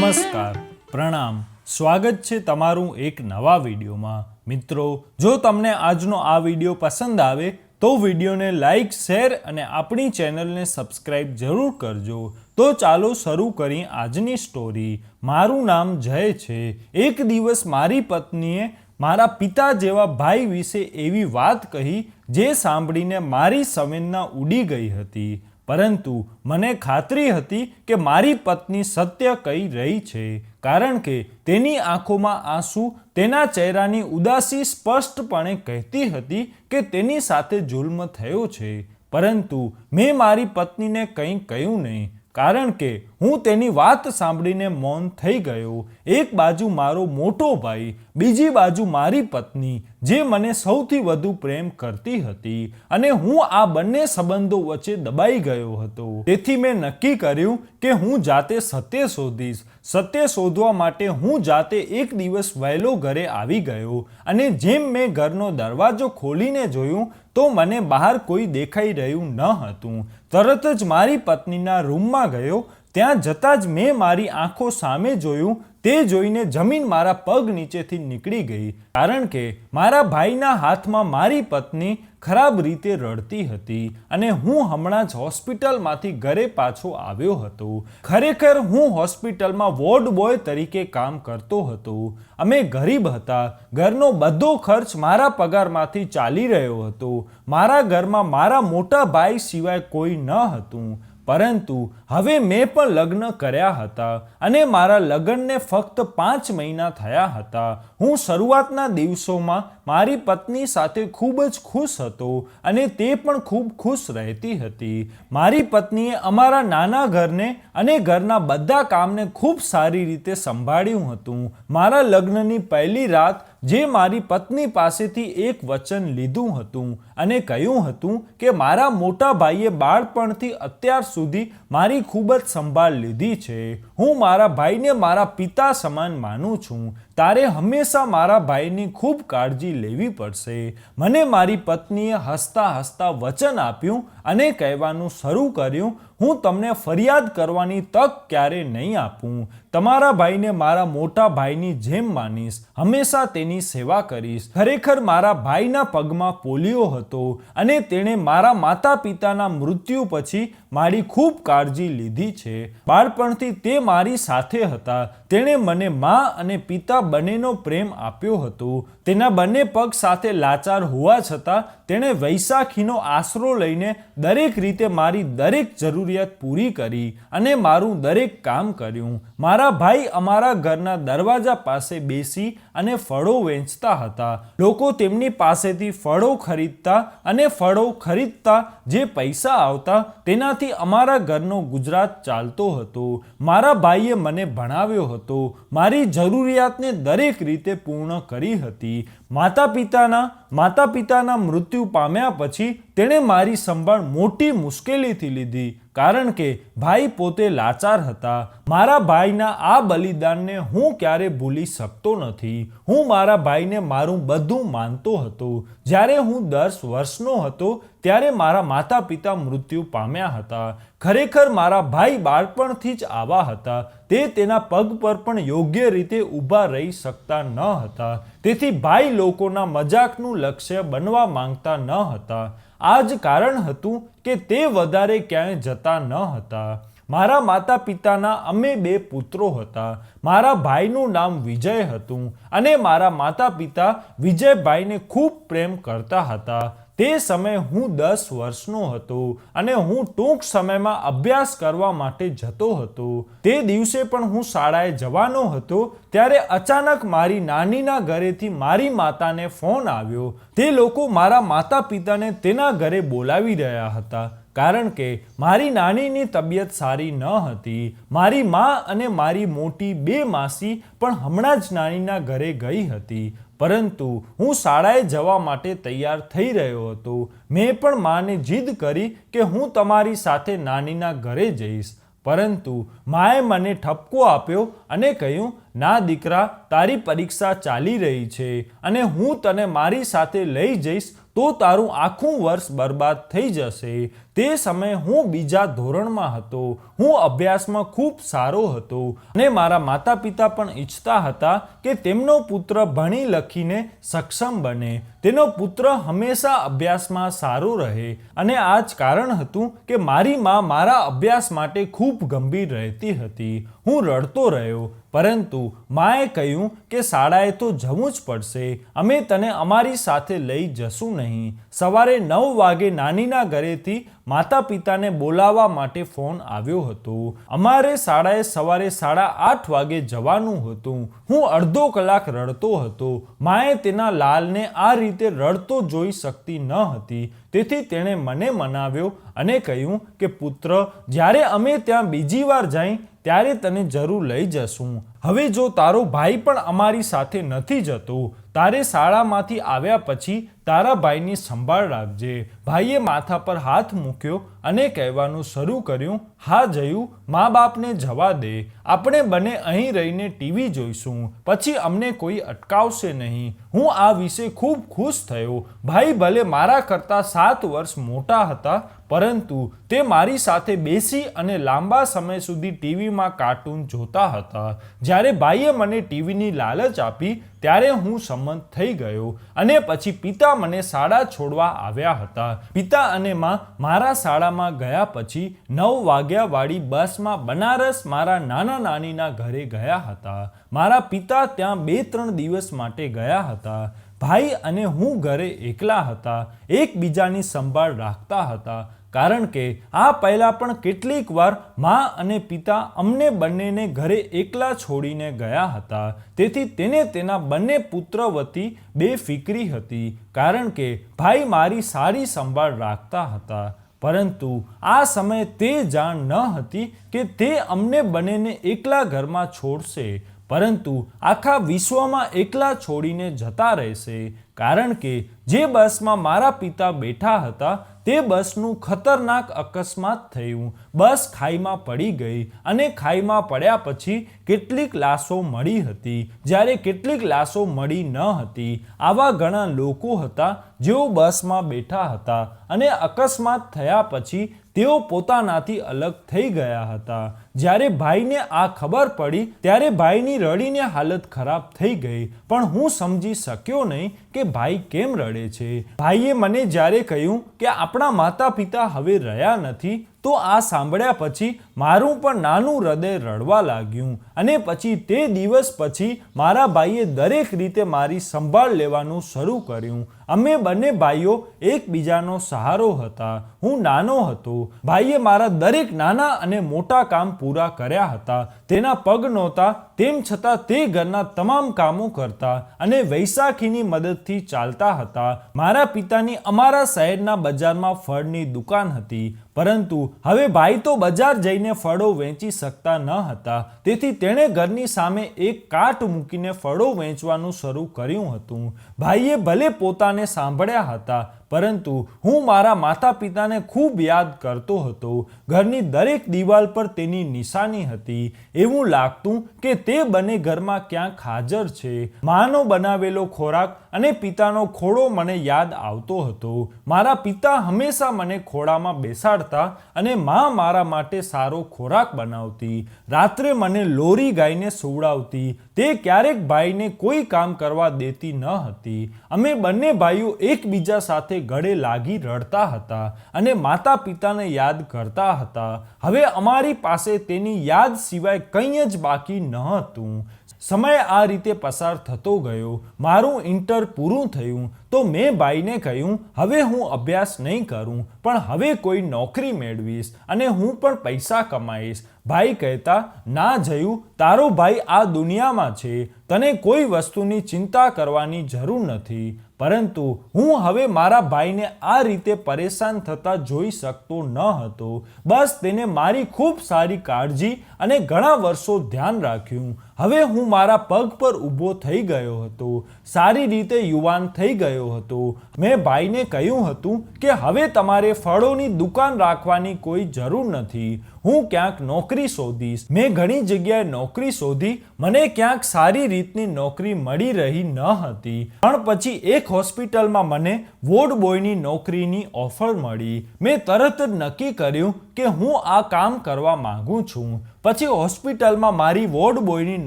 નમસ્કાર, પ્રણામ, સ્વાગત છે તમારું એક નવા વિડીયોમાં। મિત્રો, જો તમને આજનો આ વિડીયો પસંદ આવે તો વિડીયોને લાઈક, શેર અને આપણી ચેનલને સબસ્ક્રાઈબ જરૂર કરજો। તો ચાલો શરૂ કરીએ આજની સ્ટોરી। મારું નામ જય છે। એક દિવસ મારી પત્નીએ મારા પિતા જેવા ભાઈ વિશે એવી વાત કહી જે સાંભળીને મારી સંવેદના ઉડી ગઈ હતી, પરંતુ મને ખાતરી હતી કે મારી પત્ની સત્ય કહી રહી છે, કારણ કે તેની આંખોમાં આંસુ, તેના ચહેરાની ઉદાસી સ્પષ્ટપણે કહેતી હતી કે તેની સાથે જુલ્મ થયો છે। પરંતુ મેં મારી પત્નીને કંઈ કહ્યું નહીં, કારણ કે હું તેની વાત સાંભળીને મૌન થઈ ગયો। એક બાજુ મારો મોટો ભાઈ, બીજી બાજુ મારી પત્ની જે મને સૌથી વધુ પ્રેમ કરતી હતી, અને હું આ બંને સંબંધો વચ્ચે દબાઈ ગયો હતો। તેથી મેં નક્કી કર્યું કે હું જાતે સત્ય શોધીશ। સત્ય શોધવા માટે હું જાતે એક દિવસ વહેલો ઘરે આવી ગયો, અને જેમ મેં ઘરનો દરવાજો ખોલીને જોયું તો મને બહાર કોઈ દેખાઈ રહ્યું ન હતું। તરત જ મારી પત્નીના રૂમમાં ગયો। ત્યાં જતાં જ મેં મારી આંખો સામે જોયું। તે જોઈને જમીન મારા પગ નીચેથી નીકળી ગઈ, કારણ કે મારા ભાઈના હાથમાં મારી પત્ની ખરાબ રીતે રડતી હતી, અને હું હમણાં જ હોસ્પિટલમાંથી ઘરે પાછો આવ્યો હતો। ખરેખર હું હોસ્પિટલમાં વોર્ડ બોય તરીકે કામ કરતો હતો। અમે ગરીબ હતા। ઘરનો બધો ખર્ચ મારા પગારમાંથી ચાલી રહ્યો હતો। મારા ઘરમાં મારા મોટા ભાઈ સિવાય કોઈ ન હતું। પરંતુ હવે મેં પણ લગ્ન કર્યા હતા, અને મારા લગ્નને ફક્ત 5 મહિના થયા હતા। હું શરૂઆતના દિવસોમાં મારી પત્ની સાથે ખૂબ જ ખુશ હતો, અને તે પણ ખૂબ ખુશ રહેતી હતી। મારી પત્નીએ અમારા નાના ઘરને અને ઘરના બધા કામને ખૂબ સારી રીતે સંભાળ્યું હતું। મારા લગ્નની પહેલી રાત જે મારી પત્ની પાસેથી એક વચન લીધું હતું અને કહ્યું હતું કે મારા મોટા ભાઈએ બાળપણથી અત્યાર સુધી મારી ખૂબ જ સંભાળ લીધી છે। હું મારા ભાઈને મારા પિતા સમાન માનું છું। તારે હંમેશા મારા ભાઈની ખૂબ કાળજી લેવી પડશે। મને મારી પત્નીએ હસતા હસતા વચન આપ્યું અને કહેવાનું શરૂ કર્યું, હું તમને ફરિયાદ કરવાની તક ક્યારે નહીં આપું। તમારા ભાઈને મારા મોટા ભાઈની જેમ માનીશ, હંમેશા તેની સેવા કરીશ। ખરેખર મારા ભાઈના પગમાં પોલિયો હતો, અને તેણે મારા માતા પિતાના મૃત્યુ પછી મારી ખૂબ કાળજી લીધી છે। બાળપણથી તે મારી સાથે હતા। તેણે મને મા અને પિતા બંનેનો પ્રેમ આપ્યો હતો। તેના બંને પગ સાથે લાચાર હોવા છતાં તેણે વૈશાખીનો આશરો લઈને દરેક રીતે મારી દરેક જરૂરિયાત પૂરી કરી અને મારું દરેક કામ કર્યું। મારા ભાઈ અમારા ઘરના દરવાજા પાસે બેસી અને ફળો વેચતા હતા। લોકો તેમની પાસેથી ફળો ખરીદતા, અને ફળો ખરીદતા જે પૈસા આવતા તેનાથી અમારા ઘરનો ગુજરાત ચાલતો હતો। મારા ભાઈએ મને ભણાવ્યો હતો, મારી જરૂરિયાતને દરેક રીતે પૂર્ણ કરી હતી। માતા પિતાના મૃત્યુ પામ્યા પછી તેણે મારી સંભાળ મોટી મુશ્કેલીથી લીધી, કારણ કે ભાઈ પોતે લાચાર હતા। મારા ભાઈના આ બલિદાનને હું ક્યારે ભૂલી શકતો નથી। હું મારા ભાઈને મારું બધું માનતો હતો। જ્યારે હું 10 વર્ષનો હતો ત્યારે મારા માતા પિતા મૃત્યુ પામ્યા હતા। ખરેખર મારા ભાઈ બાળપણથી જ આવા હતા। તે તેના પગ પર પણ યોગ્ય રીતે ઊભા રહી શકતા ન હતા, તેથી ભાઈ લોકોના મજાકનું લક્ષ્ય બનવા માંગતા ન હતા। આ જ કારણ હતું કે તે વધારે ક્યાંય જતા ન હતા। મારા માતા પિતાના અમે 2 પુત્રો હતા। મારા ભાઈનું નામ વિજય હતું, અને મારા માતા પિતા વિજયભાઈને ખૂબ પ્રેમ કરતા હતા। તે સમયે હું 10 વર્ષનો હતો, અને હું ટૂંક સમયમાં અભ્યાસ કરવા માટે જતો હતો। તે દિવસે પણ હું શાળાએ જવાનો હતો ત્યારે અચાનક મારી નાનીના ઘરેથી મારી માતાને ફોન આવ્યો। તે લોકો મારા માતા પિતાને તેના ઘરે બોલાવી રહ્યા હતા, કારણ કે મારી નાનીની તબિયત સારી ન હતી। મારી મા અને મારી મોટી 2 માસી પણ હમણાં જ નાનીના ઘરે ગઈ હતી, પરંતુ હું શાળાએ જવા માટે તૈયાર થઈ રહ્યો હતો। મેં પણ માને જીદ કરી કે હું તમારી સાથે નાનીના ઘરે જઈશ, પરંતુ માએ મને ઠપકો આપ્યો અને કહ્યું, ના દીકરા, તારી પરીક્ષા ચાલી રહી છે, અને હું તને મારી સાથે લઈ જઈશ તો તારું આખું વર્ષ બરબાદ થઈ જશે. તે સમયે હું બીજા ધોરણમાં હતો. હું અભ્યાસમાં ખૂબ સારો હતો અને મારા માતા પિતા પણ ઈચ્છતા હતા કે તેમનો પુત્ર ભણી લખીને સક્ષમ બને, તેનો પુત્ર હંમેશા અભ્યાસમાં સારો રહે. અને આ જ કારણ હતું કે મારી મા મારા અભ્યાસ માટે ખૂબ ગંભીર રહેતી હતી. હું રડતો રહ્યો, પરંતુ માએ કહ્યું કે શાળાએ તો જવું જ પડશે, અમે તને અમારી સાથે લઈ જશું નહીં. સવારે 9 વાગે નાનીના ઘરેથી માતા પિતાને બોલાવવા માટે ફોન આવ્યો હતો. અમારે શાળાએ સવારે 8:30 વાગે જવાનું હતું. હું અડધો કલાક રડતો હતો. માએ તેના લાલને આ રીતે રડતો જોઈ શકતી ન હતી, તેથી તેણે મને મનાવ્યો અને કહ્યું કે પુત્ર, જ્યારે અમે ત્યાં બીજી વાર જઈએ ત્યારે તને જરૂર લઈ જશું. હવે જો તારો ભાઈ પણ અમારી સાથે નથી જતો, તારે શાળામાંથી આવ્યા પછી તારા ભાઈની સંભાળ રાખજે. ભાઈએ માથા પર હાથ મૂક્યો અને કહેવાનું શરૂ કર્યું, હા જયું, મા બાપને જવા દે. આપણે બંને અહીં રહીને ટીવી જોઈશું, પછી અમને કોઈ અટકાવશે નહીં. હું આ વિશે ખૂબ ખુશ થયો. ભાઈ ભલે મારા કરતાં 7 વર્ષ મોટા હતા, પરંતુ તે મારી સાથે બેસી અને લાંબા સમય સુધી ટીવીમાં કાર્ટૂન જોતા હતા. જ્યારે ભાઈએ મને ટીવીની લાલચ આપી ત્યારે હું સંમત થઈ ગયો અને પછી પિતા મને શાળા છોડવા આવ્યા હતા. પિતા અને મા મારા શાળામાં ગયા પછી 9 વાગ્યાવાળી બસમાં બનારસ મારા નાના નાનીના ઘરે ગયા હતા. મારા પિતા ત્યાં 2-3 દિવસ માટે ગયા હતા. ભાઈ અને હું ઘરે એકલા હતા, એકબીજાની સંભાળ રાખતા હતા, કારણ કે આ પહેલાં પણ કેટલીક વાર મા અને પિતા અમને બંનેને ઘરે એકલા છોડીને ગયા હતા. તેથી તેને તેના બંને પુત્ર વતી બેફિકરી હતી, કારણ કે ભાઈ મારી સારી સંભાળ રાખતા હતા. પરંતુ આ સમયે તે જાણ ન હતી કે તે અમને બંનેને એકલા ઘરમાં છોડશે, પરંતુ આખા વિશ્વમાં એકલા છોડીને જતા રહેશે. કારણ કે જે બસમાં મારા પિતા બેઠા હતા તે બસનું ખતરનાક અકસ્માત થયું. બસ ખાઈમાં પડી ગઈ અને ખાઈમાં પડ્યા પછી કેટલીક લાશો મળી હતી, જ્યારે કેટલીક લાશો મળી ન હતી. આવા ઘણા લોકો હતા જેઓ બસમાં બેઠા હતા અને અકસ્માત થયા પછી તેઓ પોતાનાથી અલગ થઈ ગયા હતા. જ્યારે ભાઈને આ ખબર પડી ત્યારે ભાઈની રડીને હાલત ખરાબ થઈ ગઈ, પણ હું સમજી શક્યો નહીં કે ભાઈ કેમ રડે છે. ભાઈએ મને જ્યારે કહ્યું કે આપણા માતા પિતા હવે રહ્યા નથી, તો આ સાંભળ્યા પછી મારું પણ નાનું હૃદય રડવા લાગ્યું. અને પછી તે દિવસ પછી મારા ભાઈએ દરેક રીતે મારી સંભાળ લેવાનું શરૂ કર્યું. અમે બંને ભાઈઓ એકબીજાનો સહારો હતા. હું નાનો હતો. ભાઈએ મારા દરેક નાના અને મોટા કામ પૂરા કર્યા હતા. તેના પગ નહોતા, તેમ છતાં તે ઘરના તમામ કામો કરતા અને વૈશાખીની મદદથી ચાલતા હતા. મારા પિતાની અમારા શહેરના બજારમાં ફળની દુકાન હતી, પરંતુ હવે ભાઈ તો બજાર જઈને ફળો વેચી શકતા ન હતા. તેથી તેણે ઘરની સામે એક કાર્ટ મૂકીને ફળો વેચવાનું શરૂ કર્યું હતું. ભાઈએ ભલે પોતાને સાંભળ્યા હતા, પરંતુ હું મારા માતા પિતાને ખૂબ યાદ કરતો હતો. ઘરની દરેક દિવાલ પર તેની નિશાની હતી. એવું લાગતું કે તે બંને ઘરમાં ક્યાંક હાજર છે. માનો બનાવેલો ખોરાક અને પિતાનો ખોળો મને યાદ આવતો હતો. મારા પિતા હંમેશા મને ખોળામાં બેસાડતા અને મા મારા માટે સારો ખોરાક બનાવતી. રાત્રે મને લોરી ગાઈને સુવડાવતી. તે ક્યારેક ભાઈને કોઈ કામ કરવા દેતી ન હતી. અમે બંને ભાઈઓ એકબીજા સાથે ગળે લાગી રડતા હતા અને માતા પિતાને યાદ કરતા હતા. હવે અમારી પાસે તેની યાદ સિવાય કંઈ જ બાકી ન હતું. સમય આ રીતે પસાર થતો ગયો. મારું ઇન્ટર પૂરું થયું તો મેં ભાઈને કહ્યું, હવે હું અભ્યાસ નહીં કરું, પણ હવે કોઈ નોકરી મેળવીશ અને હું પણ પૈસા કમાઈશ. ભાઈ કહેતા, ના જયું, તારો ભાઈ આ દુનિયામાં છે, તને કોઈ વસ્તુની ચિંતા કરવાની જરૂર નથી. પરંતુ હું હવે મારા ભાઈને આ રીતે પરેશાન થતા જોઈ શકતો ન હતો. બસ તેને મારી ખૂબ સારી કાળજી અને ઘણા વર્ષો ધ્યાન રાખ્યું. હવે હું મારા પગ પર ઊભો થઈ ગયો હતો, સારી રીતે યુવાન થઈ ગયો ગયો હતો. મેં ભાઈને કહ્યું હતું કે હવે તમારે ફળોની દુકાન રાખવાની કોઈ જરૂર નથી. હું ક્યાંક નોકરી શોધીશ. મેં ઘણી જગ્યાએ નોકરી શોધી. મને ક્યાંક સારી રીતની નોકરી મળી રહી ન હતી. પણ પછી એક હોસ્પિટલમાં મને વોર્ડ બોયની નોકરીની ઓફર મળી. મેં તરત જ નક્કી કર્યું કે હું આ કામ કરવા માંગુ છું. પછી હોસ્પિટલમાં મારી વોર્ડ બોયની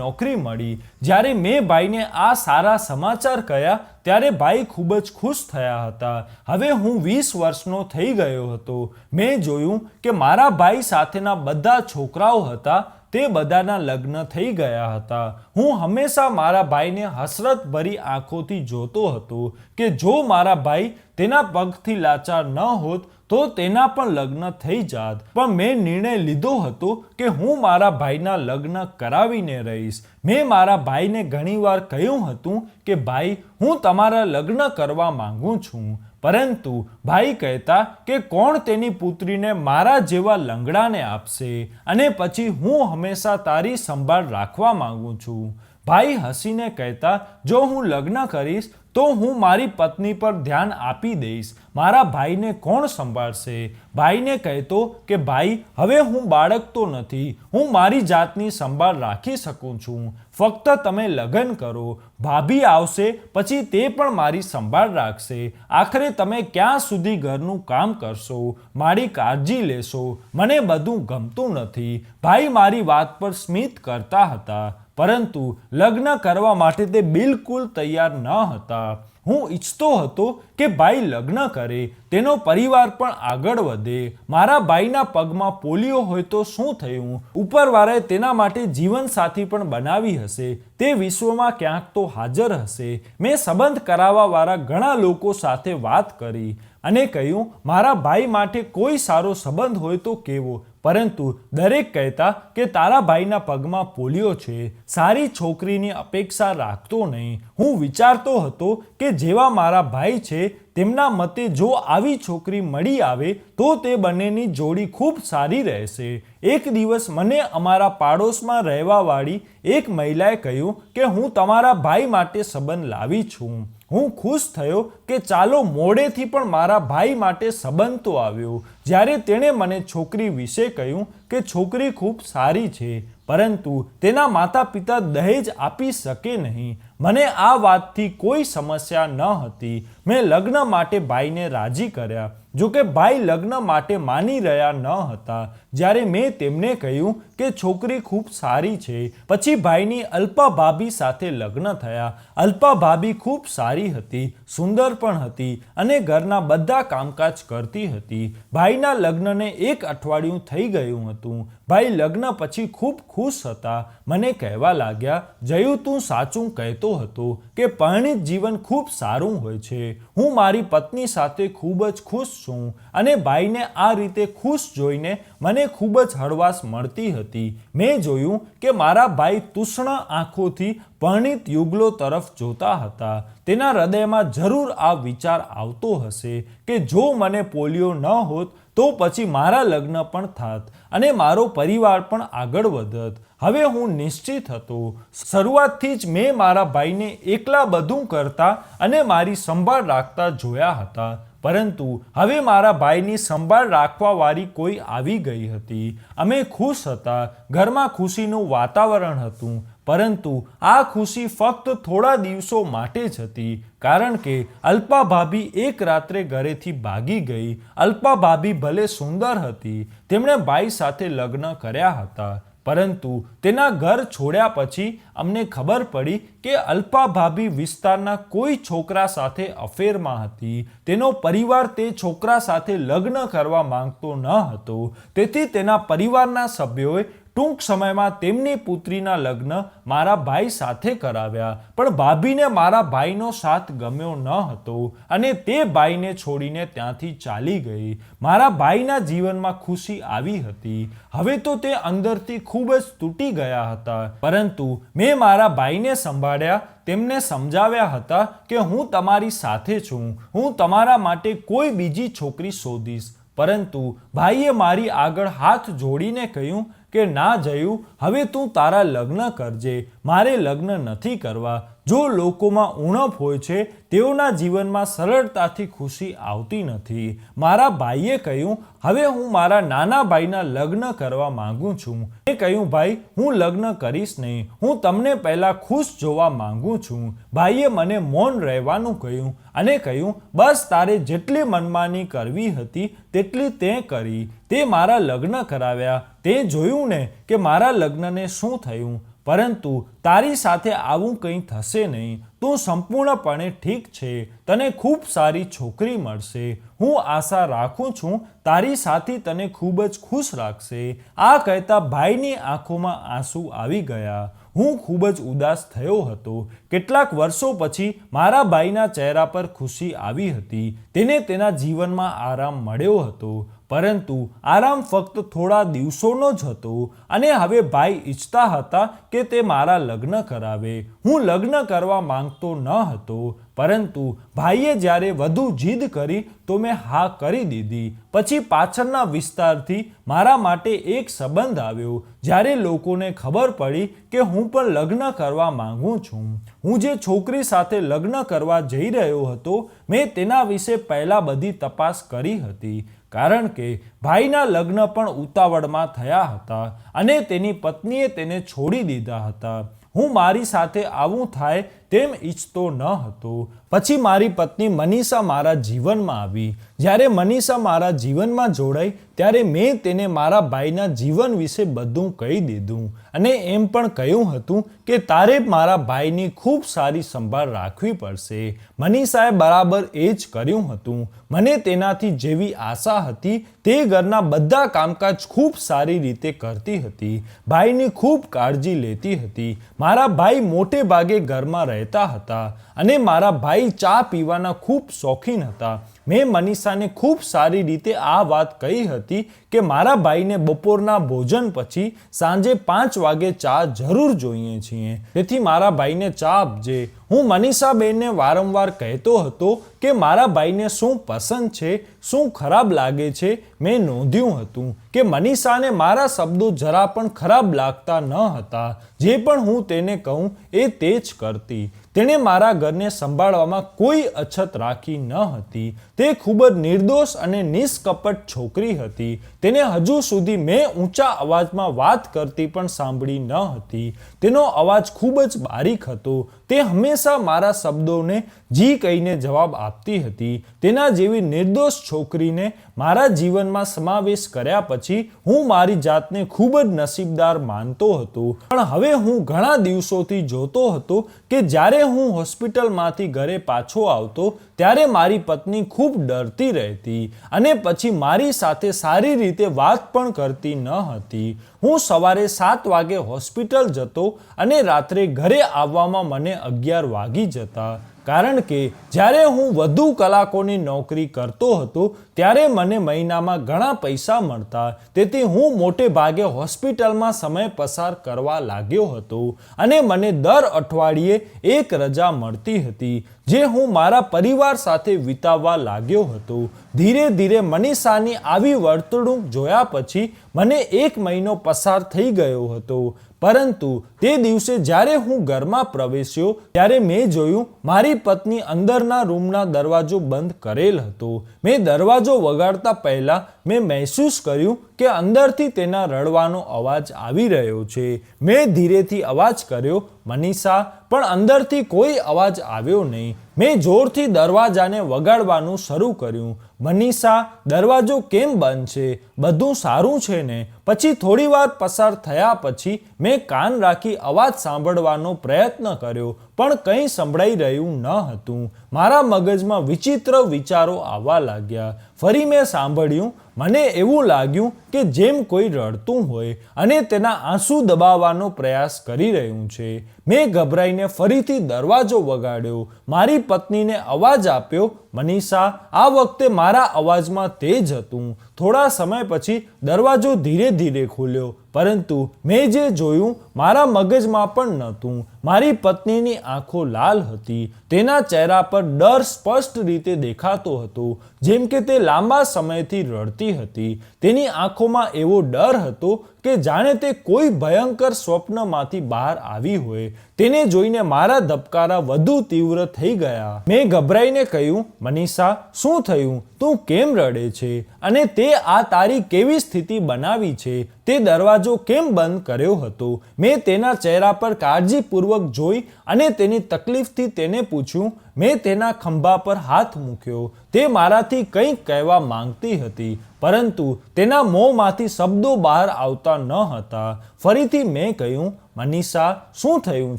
નોકરી મળી. જ્યારે મેં ભાઈને આ સારા સમાચાર કહ્યા ત્યારે ભાઈ ખૂબ જ ખુશ થયા હતા. હવે હું 20 વર્ષનો થઈ ગયો હતો. મેં જોયું કે મારા ભાઈ સાથેના બધા છોકરાઓ હતા તે બધાના લગ્ન થઈ ગયા હતા. હું હંમેશા મારા ભાઈને હસરતભરી આંખોથી જોતો હતો કે જો મારા ભાઈ તેના પગથી લાચાર ન હોત તો તેના પણ લગ્ન થઈ જાત. પણ મેં નિર્ણય લીધો હતો કે હું મારા ભાઈના લગ્ન કરાવીને રહીશ. મેં મારા ભાઈને ઘણીવાર કહ્યું હતું કે ભાઈ, હું તમારા લગ્ન કરવા માંગુ છું. પરંતુ ભાઈ કહેતા કે કોણ તેની પુત્રીને મારા જેવા લંગડાને આપશે, અને પછી હું હંમેશા તારી સંભાળ રાખવા માંગુ છું. ભાઈ હસીને કહેતા, જો હું લગ્ન કરીશ તો હું મારી પત્ની પર ધ્યાન આપી દઈશ. મારા ભાઈને કોણ સંભાળશે? ભાઈને કહેતો કે ભાઈ, હવે હું બાળક તો નથી. હું મારી જાતની સંભાળ રાખી શકું છું. ફક્ત તમે લગ્ન કરો. ભાભી આવશે પછી તે પણ મારી સંભાળ રાખશે. આખરે તમે ક્યાં સુધી ઘરનું કામ કરશો, મારી કાળજી લેશો? મને બધું ગમતું નથી. ભાઈ મારી વાત પર સ્મિત કરતા હતા, પરંતુ લગ્ન કરવા માટે તે બિલકુલ તૈયાર ન હતા. હું ઈચ્છતો હતો કે ભાઈ લગ્ન કરે, તેનો પરિવાર પણ આગળ વધે. મારા ભાઈના પગમાં પોલિયો હોય તો શું થયું? ઉપરવાળાએ તેના માટે જીવનસાથી પણ બનાવી હશે. તે વિશ્વમાં ક્યાંક તો હાજર હશે. મેં સંબંધ કરાવવાવાળા ઘણા લોકો સાથે વાત કરી અને કહ્યું મારા ભાઈ માટે કોઈ સારો સંબંધ હોય તો કેવો. પરંતુ દરેક કહેતા કે તારા ભાઈના પગમાં પોલિયો છે, સારી છોકરીની અપેક્ષા રાખતો નહીં. હું વિચારતો હતો કે જેવા મારા ભાઈ છે તેમના મતે જો આવી છોકરી મળી આવે તો તે બંનેની જોડી ખૂબ સારી રહેશે. એક દિવસ મને અમારા પાડોશમાં રહેવાવાળી એક મહિલાએ કહ્યું કે હું તમારા ભાઈ માટે સંબંધ લાવી છું. હું ખુશ થયો કે ચાલો મોડેથી પણ મારા ભાઈ માટે સંબંધ તો આવ્યો. જ્યારે તેણે મને છોકરી વિશે કહ્યું કે છોકરી ખૂબ સારી છે, પરંતુ તેના માતા પિતા દહેજ આપી શકે નહીં. મને આ વાતથી કોઈ સમસ્યા ન હતી. મેં લગ્ન માટે ભાઈને રાજી કર્યા. જોકે ભાઈ લગ્ન માટે માની રહ્યા ન હતા. જ્યારે મેં તેમને કહ્યું કે છોકરી ખૂબ સારી છે, પછી ભાઈની અલ્પા ભાભી સાથે લગ્ન થયા. અલ્પા ભાભી ખૂબ સારી હતી, સુંદર પણ હતી અને ઘરના બધા કામકાજ કરતી હતી. ભાઈના લગ્નને 1 અઠવાડિયું થઈ ગયું હતું. ભાઈ લગ્ન પછી ખૂબ ખુશ હતા. મને કહેવા લાગ્યા, જયુ તું સાચું કહેતો હતો કે પરણિત જીવન ખૂબ સારું હોય છે. હું મારી પત્ની સાથે ખૂબ જ ખુશ છું. અને ભાઈને આ રીતે ખુશ જોઈને મને ખૂબ જ હળવાશ મળતી હતી. મેં જોયું કે મારા ભાઈ તૃષ્ણ આંખોથી પરણિત યુગલો તરફ જોતા હતા. તેના હૃદયમાં જરૂર આ વિચાર આવતો હશે કે જો મને પોલિયો ન હોત તો પછી મારા લગ્ન પણ થાત અને મારો પરિવાર પણ આગળ વધત. હવે હું નિશ્ચિત હતો. શરૂઆતથી જ મેં મારા ભાઈને એકલા બધું કરતા અને મારી સંભાળ રાખતા જોયા હતા. પરંતુ હવે મારા ભાઈની સંભાળ રાખવાવાળી કોઈ આવી ગઈ હતી. અમે ખુશ હતા. ઘરમાં ખુશીનું વાતાવરણ હતું. પરંતુ આ ખુશી ફક્ત થોડા દિવસો માટે જ હતી, કારણ કે અલ્પા ભાભી એક રાત્રે ઘરેથી ભાગી ગઈ. અલ્પા ભાભી ભલે સુંદર હતી, તેમણે ભાઈ સાથે લગ્ન કર્યા હતા, પરંતુ તેના ઘર છોડ્યા પછી અમને ખબર પડી કે અલ્પા ભાભી વિસ્તારના કોઈ છોકરા સાથે અફેરમાં હતી. તેનો પરિવાર તે છોકરા સાથે લગ્ન કરવા માંગતો ન હતો. તેથી તેના પરિવારના સભ્યોએ ટૂંક સમયમાં તેમની પુત્રીના લગ્ન મારા ભાઈ સાથે કરાવ્યા. પણ ભાભીને મારા ભાઈનો સાથ ગમ્યો ન હતો અને તે ભાઈને છોડીને ત્યાંથી ચાલી ગઈ. મારા ભાઈના જીવનમાં ખુશી આવી હતી. હવે તો તે અંદરથી ખૂબ જ તૂટી ગયા હતા. પરંતુ મેં મારા ભાઈને સંભાળ્યા. તેમને સમજાવ્યા હતા કે હું તમારી સાથે છું. હું તમારા માટે કોઈ બીજી છોકરી શોધીશ. પરંતુ ભાઈએ મારી આગળ હાથ જોડીને કહ્યું કે ના જયુ, હવે તું તારા લગ્ન કરજે. મારે લગ્ન નથી કરવા. જો લોકોમાં ઉણપ હોય છે તેઓના જીવનમાં સરળતાથી ખુશી આવતી નથી. મારા ભાઈએ કહ્યું, હવે હું મારા નાના ભાઈના લગ્ન કરવા માંગુ છું. મેં કહ્યું, ભાઈ હું લગ્ન કરીશ નહીં, હું તમને પહેલા ખુશ જોવા માંગુ છું. ભાઈએ મને મૌન રહેવાનું કહ્યું અને કહ્યું, બસ તારે જેટલી મનમાની કરવી હતી તેટલી તે કરી. તે મારા લગ્ન કરાવ્યા. તે જોયું ને કે મારા લગ્નને શું થયું. પરંતુ તારી સાથે આવું કંઈ થશે નહીં. તું સંપૂર્ણપણે ઠીક છે. તને ખૂબ સારી છોકરી મળશે. હું આશા રાખું છું તારી સાથી તને ખૂબ જ ખુશ રાખશે. આ કહેતા ભાઈની આંખોમાં આંસુ આવી ગયા. હું ખૂબ જ ઉદાસ થયો હતો. કેટલાક વર્ષો પછી મારા ભાઈના ચહેરા પર ખુશી આવી હતી. તેને તેના જીવનમાં આરામ મળ્યો હતો. પરંતુ આરામ ફક્ત થોડા દિવસોનો જ હતો અને હવે ભાઈ ઈચ્છતા હતા કે તે મારા લગ્ન કરાવે. હું લગ્ન કરવા માંગતો ન હતો, પરંતુ ભાઈએ જ્યારે વધુ જીદ કરી તો મેં હા કરી દીધી. પછી પાછળના વિસ્તારથી મારા માટે એક સંબંધ આવ્યો. જ્યારે લોકોને ખબર પડી કે હું પણ લગ્ન કરવા માંગુ છું. હું જે છોકરી સાથે લગ્ન કરવા જઈ રહ્યો હતો મેં તેના વિશે પહેલાં બધી તપાસ કરી હતી. કારણ કે ભાઈના લગ્ન પણ ઉતાવળમાં થયા હતા અને તેની પત્નીએ તેને છોડી દીધા હતા. હું મારી સાથે આવું થાય તેમ ઈચ્છતો ન હતો. પછી મારી પત્ની મનીષા મારા જીવનમાં આવી. જ્યારે મનીષા મારા જીવનમાં જોડાઈ ત્યારે મેં તેને મારા ભાઈના જીવન વિશે બધું કહી દીધું અને એમ પણ કહ્યું હતું કે તારે મારા ભાઈની ખૂબ સારી સંભાળ રાખવી પડશે. મનીષાએ બરાબર એ જ કર્યું હતું. મને તેનાથી જેવી આશા હતી તે ઘરના બધા કામકાજ ખૂબ સારી રીતે કરતી હતી. ભાઈની ખૂબ કાળજી લેતી હતી. મારા ભાઈ મોટે ભાગે ઘરમાં રહેતા હતા અને મારા ભાઈ ચા પીવાના ખૂબ શોખીન હતા. મેં મનીષાને ખૂબ સારી રીતે આ વાત કહી હતી કે મારા ભાઈને બપોરના ભોજન પછી સાંજે 5 વાગે ચા જરૂર જોઈએ છીએ. તેથી મારા ભાઈને ચા આપજે. હું મનીષાબેનને વારંવાર કહેતો હતો કે મારા ભાઈને શું પસંદ છે, શું ખરાબ લાગે છે. મેં નોંધ્યું હતું કે મનીષાને મારા શબ્દો જરા પણ ખરાબ લાગતા ન હતા. જે પણ હું તેને કહું એ તે જ કરતી. તેણે મારા ઘરને સંભાળવામાં કોઈ અછત રાખી ન હતી. તે ખૂબ જ નિર્દોષ અને નિષ્કપટ છોકરી હતી. તેને હજુ સુધી મેં ઊંચા અવાજમાં વાત કરતી પણ સાંભળી ન હતી. તેનો અવાજ ખૂબ જ બારીક હતો. તે હંમેશા મારા શબ્દોને જી કહીને જવાબ આપતી હતી. તેના જેવી નિર્દોષ છોકરીને મારા જીવનમાં સમાવેશ કર્યા પછી હું મારી જાતને ખૂબ જ નસીબદાર માનતો હતો. પણ હવે હું ઘણા દિવસોથી જોતો હતો કે જ્યારે હું હોસ્પિટલમાંથી ઘરે પાછો આવતો ત્યારે મારી પત્ની ખૂબ ડરતી રહેતી અને પછી મારી સાથે સારી રીતે વાત પણ કરતી ન હતી. હું સવારે 7 વાગે હોસ્પિટલ જતો અને રાત્રે ઘરે આવવામાં મને 11 વાગી જતા. કારણ કે જ્યારે હું વધુ કલાકોની નોકરી કરતો હતો ત્યારે મને મહિનામાં ઘણા પૈસા મળતા. તેથી હું મોટે ભાગે હોસ્પિટલમાં સમય પસાર કરવા લાગ્યો હતો અને મને દર અઠવાડિયે એક રજા મળતી હતી જે હું મારા પરિવાર સાથે વિતાવવા લાગ્યો હતો. ધીરે ધીરે મનીષાની આવી વર્તણૂક જોયા પછી મને 1 મહિનો પસાર થઈ ગયો હતો. પરંતુ તે દિવસે જ્યારે હું ઘરમાં પ્રવેશ્યો ત્યારે મેં જોયું મારી પત્ની અંદરના રૂમના દરવાજો બંધ કરેલ હતો. મેં દરવાજો વગાડતા પહેલા મેં મહેસૂસ કર્યું કે અંદરથી તેના રડવાનો અવાજ આવી રહ્યો છે. મેં ધીરેથી અવાજ કર્યો, મનીષા, પણ અંદરથી કોઈ અવાજ આવ્યો નહીં. મેં જોરથી દરવાજાને વગાડવાનું શરૂ કર્યું. મનીષા, દરવાજો કેમ બંધ છે? બધું સારું છે ને? પછી થોડી વાર પસાર થયા પછી મેં કાન રાખી અવાજ સાંભળવાનો પ્રયત્ન કર્યો પણ કંઈ સંભળાઈ રહ્યું ન હતું. મારા મગજમાં વિચિત્ર વિચારો આવવા લાગ્યા. ફરી મેં સાંભળ્યું. મને એવું લાગ્યું કે જેમ કોઈ રડતું હોય અને તેના આંસુ દબાવવાનો પ્રયાસ કરી રહ્યું છે. મેં ગભરાઈને ફરીથી દરવાજો વગાડ્યો. મારી પત્નીને અવાજ આપ્યો, મનીષા. આ વખતે મારા અવાજમાં તેજ હતું. થોડા સમય પછી દરવાજો ધીરે ધીરે ખુલ્યો, પરંતુ મેં જે જોયું મારા મગજમાં પણ નહોતું. મારી પત્નીની આંખો લાલ હતી. તેના ચહેરા પર ડર સ્પષ્ટ રીતે દેખાતો હતો, જેમ કે તે લાંબા સમયથી રડતી હતી. તેની આંખોમાં એવો ડર હતો કે જાણે તે કોઈ ભયંકર સ્વપ્નમાંથી બહાર આવી હોય. તેને જોઈને મારા ધબકારા વધુ તીવ્ર થઈ ગયા. મેં ગભરાઈને કહ્યું, મનીષા, શું થયું? તું કેમ રડે છે? અને તે આ તારી કેવી સ્થિતિ બનાવી છે? તે દરવાજો કેમ બંધ કર્યો હતો? મેં તેના ચહેરા પર કાળજીપૂર્વક જોઈ અને તેની તકલીફથી તેને પૂછ્યું. મેં તેના ખંભા પર હાથ મૂક્યો. તે મારાથી કંઈક કહેવા માંગતી હતી, પરંતુ તેના મોંમાંથી શબ્દો બહાર આવતા ન હતા. ફરીથી મેં કહ્યું, મનીષા, શું થયું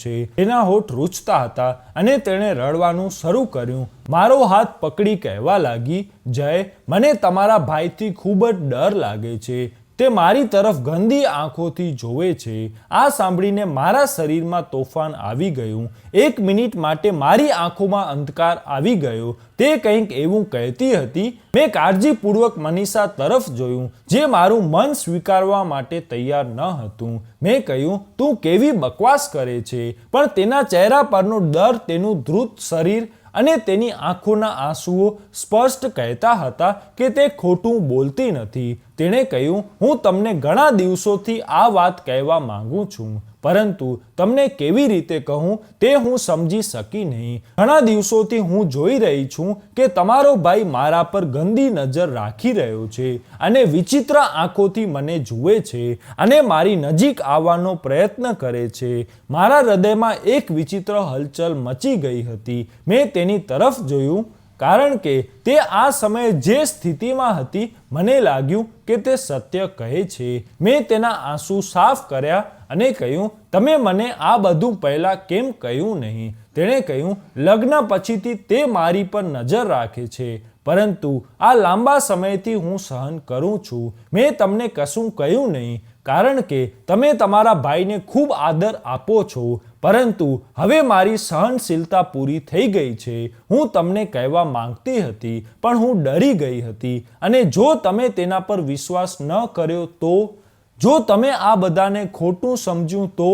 છે? તેના હોઠ રૂંછતા હતા અને તેણે રડવાનું શરૂ કર્યું. મારો હાથ પકડી કહેવા લાગી, જય, મને તમારા ભાઈથી ખૂબ જ ડર લાગે છે. તે મારી તરફ ગંદી આંખોથી જોવે છે. આ સાંભળીને મારા શરીરમાં તોફાન આવી ગયું. 1 મિનિટ માટે મારી આંખોમાં અંધકાર આવી ગયો. તે કંઈક એવું કહેતી હતી. મેં કાળજીપૂર્વક મનીષા તરફ જોયું, જે મારું મન સ્વીકારવા માટે તૈયાર ન હતું. મેં કહ્યું, તું કેવી બકવાસ કરે છે? પણ તેના ચહેરા પરનો ડર, તેનું ધ્રુત શરીર અને તેની આંખોના આંસુઓ સ્પષ્ટ કહેતા હતા કે તે ખોટું બોલતી નથી. તેણે કહ્યું, હું તમને ઘણા દિવસોથી આ વાત કહેવા માંગુ છું, પરંતુ તમને કેવી રીતે કહું તે હું સમજી શકી નહીં. ઘણા દિવસોથી હું જોઈ રહી છું કે તમારો ભાઈ મારા પર ગંદી નજર રાખી રહ્યો છે અને વિચિત્ર આંખોથી મને જુએ છે અને મારી નજીક આવવાનો પ્રયત્ન કરે છે. મારા હૃદયમાં એક વિચિત્ર હલચલ મચી ગઈ હતી. મેં તેની તરફ જોયું, કારણ કે તે આ સમયે જે સ્થિતિમાં હતી, મને લાગ્યું કે તે સત્ય કહે છે. મેં તેના આંસુ સાફ કર્યા અને કહ્યું, તમે મને આ બધું પહેલાં કેમ કહ્યું નહીં? તેણે કહ્યું, લગ્ન પછીથી તે મારી પર નજર રાખે છે, પરંતુ આ લાંબા સમયથી હું સહન કરું છું. મેં તમને કશું કહ્યું નહીં, કારણ કે તમે તમારા ભાઈને ખૂબ આદર આપો છો, પરંતુ હવે મારી સહનશીલતા પૂરી થઈ ગઈ છે. હું તમને કહેવા માંગતી હતી, પણ હું ડરી ગઈ હતી. અને જો તમે તેના પર વિશ્વાસ ન કર્યો તો, જો તમે આ બધાને ખોટું સમજ્યું તો,